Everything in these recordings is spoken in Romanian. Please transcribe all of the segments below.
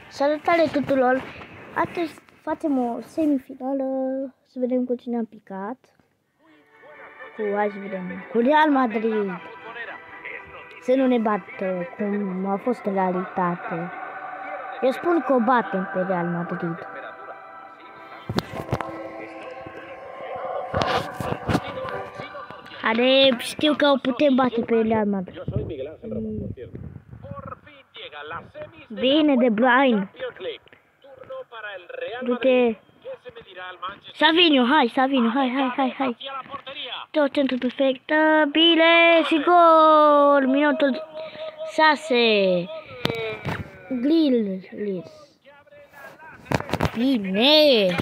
Salutare tuturor! Astăzi facem o semifinală, să vedem cu cine am picat. Hai să vedem. Cu Real Madrid. Să nu ne bată cum a fost în realitate. Eu spun că o batem pe Real Madrid. Are, știu că o putem bate pe Real Madrid. Bine, De Bruyne. Du-te. Savinho, hai, Savinho, hai. Tot centru perfect. Bine, și gol. Minutul 6. Grealish. Bine.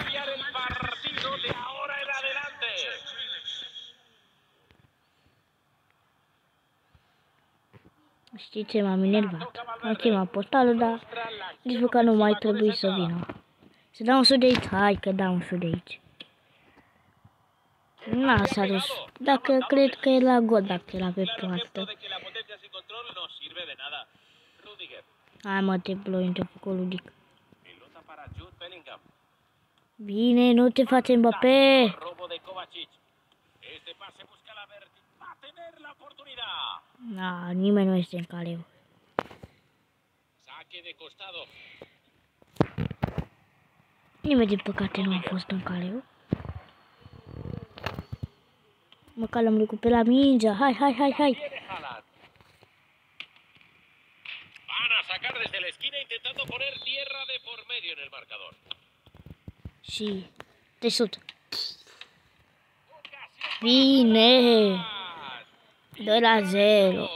Știi ce, m-am enervat. Am chemat postală, dar nici că nu mai trebuie să vină. Să dau un șut de aici? Hai că dau un șut de aici. N-a s-a dus. Dacă cred că e la gol, dacă era pe poartă. Hai mă, te Bruyne, te-a făcut ludic. Bine, nu te faci Mbappé. Da, nimeni nu este în caleu. Nimeni din păcate nu a fost în caleu. Măcar l-am recuperat mingea. Hai. Van a sacar desde la esquina intentando poner tierra de por medio en el marcador. Și te sut. Bine. 2-0.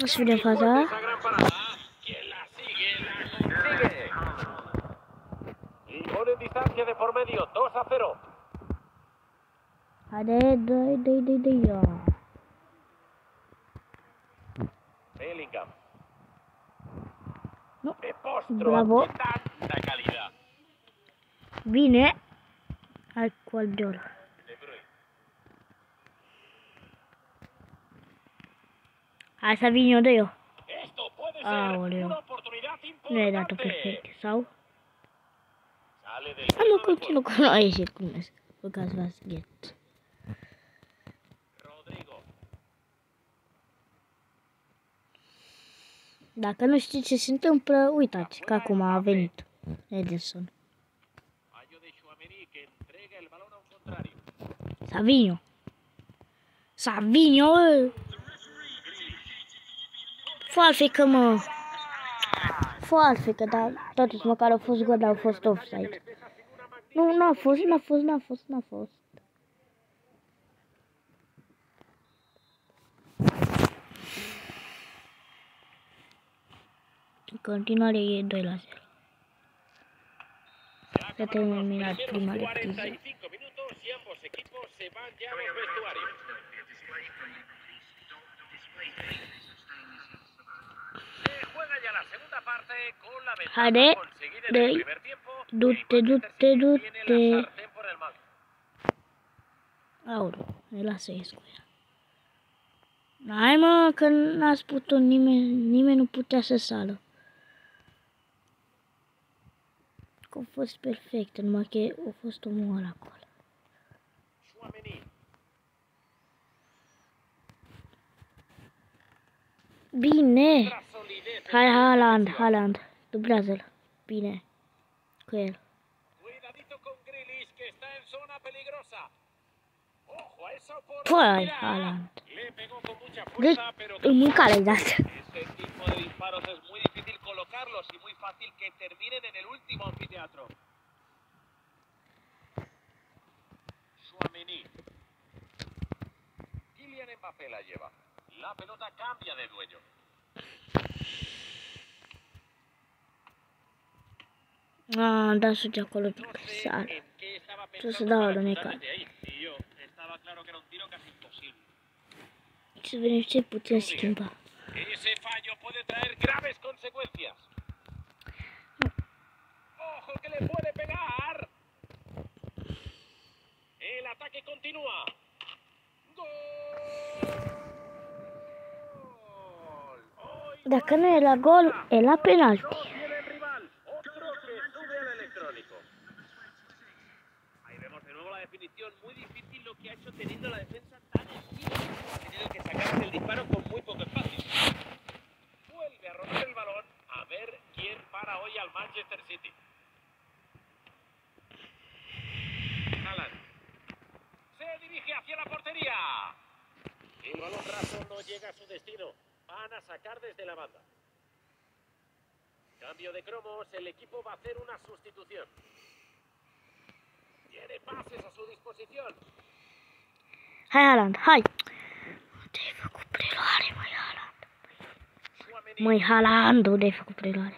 O să vedem faza. Pone distancia de por medio, 2-0. Haide, doi. Bellingham. Nu. De postro, Bravo. tanta calidad. Bine. Hai cu Albiol. De Bruyne. Hai să vin eu de eu. Esto puede ser Aoleu. una oportunidad Nu e dat-o importante. perfect, sau? Sale del Nu că nu a ieșit cum e. Băgați v-ați ghet. Rodrigo. Dacă nu știți ce se întâmplă, uitați că acum a venit Ederson. Fallo de Tchouaméni que entrega el balón a un contrario. Savinho, Falfică, mă. Falfică, dar totuși măcar a fost gol, dar a fost offside. Nu, n-a fost. În continuare e 2-0. S-a terminat prima repriză. 35 minutos y ambos equipos se van ya a los vestuarios. Se juega ya la segunda parte con la Haide, ventaja conseguida en el primer tiempo. du-te. Tiene la sartén por el mango. Aoleu, ne lasă Escu ea. Hai mă, că n-ați putut, nimeni nu putea să sală. Că a fost perfect, numai că a fost omul ăla acolo. Tchouaméni. Bine! Otra solidez. Hai, Haaland, dublează-l. Bine, cu el. Cuidadito con Grealish que está en zona peligrosa. Ojo a esa Păi, oportunidad. Haaland. Le pegó con mucha Deci, fuerza, pero îl mânca la dat. ese tipo de disparos es muy difícil colocarlos y muy fácil que terminen en el último anfiteatro. Tchouaméni. Kylian Mbappé la lleva. La pelota cambia de dueño. Am dat și de acolo pe sală. En qué estaba Trebuie să pensando dau para la chutar necat. desde ahí. Y yo, estaba claro que era un tiro casi imposible. Să vedem ce putem schimba. Ese fallo puede traer graves consecuencias. ¡Ojo que le puede pegar! El ataque continúa. ¡Gol! Dacă nu e la gol, e la penalti. Viene el rival. Otro que sube al electrónico. Ahí vemos de nuevo la definición. Muy difícil lo que ha hecho teniendo la defensa tan encima. Ha tenido que sacarse el disparo con muy poco espacio. Vuelve a romper el balón. A ver quién para hoy al Manchester City. Haaland. Se dirige hacia la portería. El balón raso no llega a su destino. Van a sacar desde la banda. Cambio de cromos, el equipo va a hacer una sustitución. Tiene pases a su disposición. Hai Haaland, hai! Te-ai făcut preluare, măi Haaland. Măi Haaland, unde ai făcut preluare?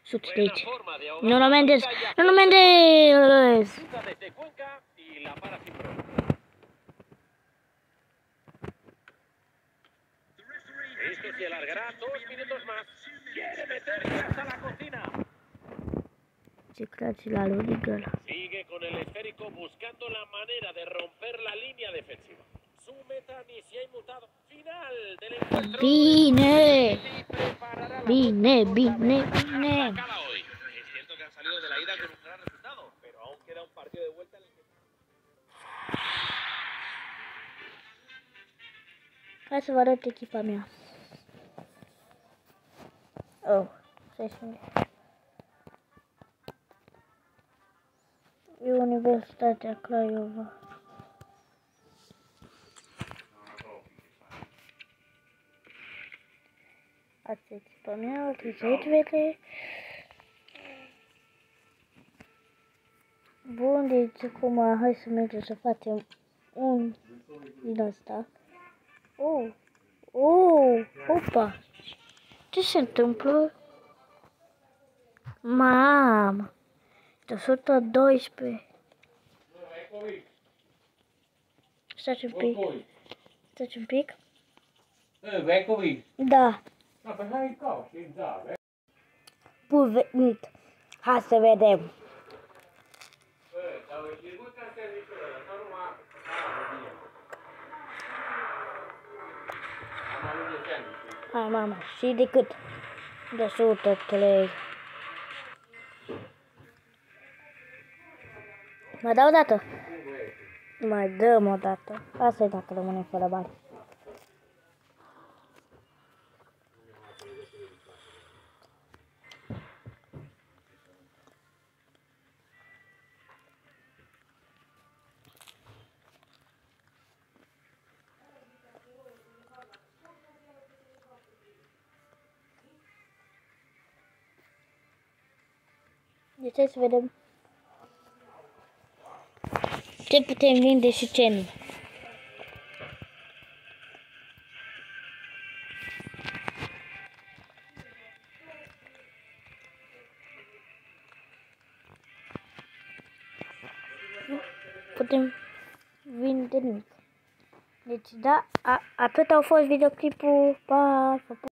Sus de aici. Nuno Mendes, Nuno Mendes! Desde Cuenca y la para sin problema. Esto se alargará 2 minutos más. Quiere meterse hasta la cocina. Ce la lui Rigăl. Sigue con el esférico buscando la manera de romper la línea defensiva. Su meta ni se ha inmutado. Final del encuentro. Bine! Bine, bine, bine! Acaba hoy. Es cierto que han salido de la ida con un gran resultado, pero aún queda un partido de vuelta en el que... Hai să vă arăt echipa mea. Oh, stai să e Universitatea Craiova. Asta e echipa mea, uite vede. Bun, deci acum hai să mergem să facem un din asta. Opa! Ce se întâmplă? Mamă! De 112. Stați un pic. Stați un pic. Da. Bun venit. Hai să vedem. Hai, mama, și de cât? De 103. Mai dau o dată? Mai dăm o dată. Asta e dacă rămânem fără bani. Deci hai să vedem ce putem vinde și ce nu. Nu putem vinde nimic. Deci da, atât au fost videoclipul. Pa!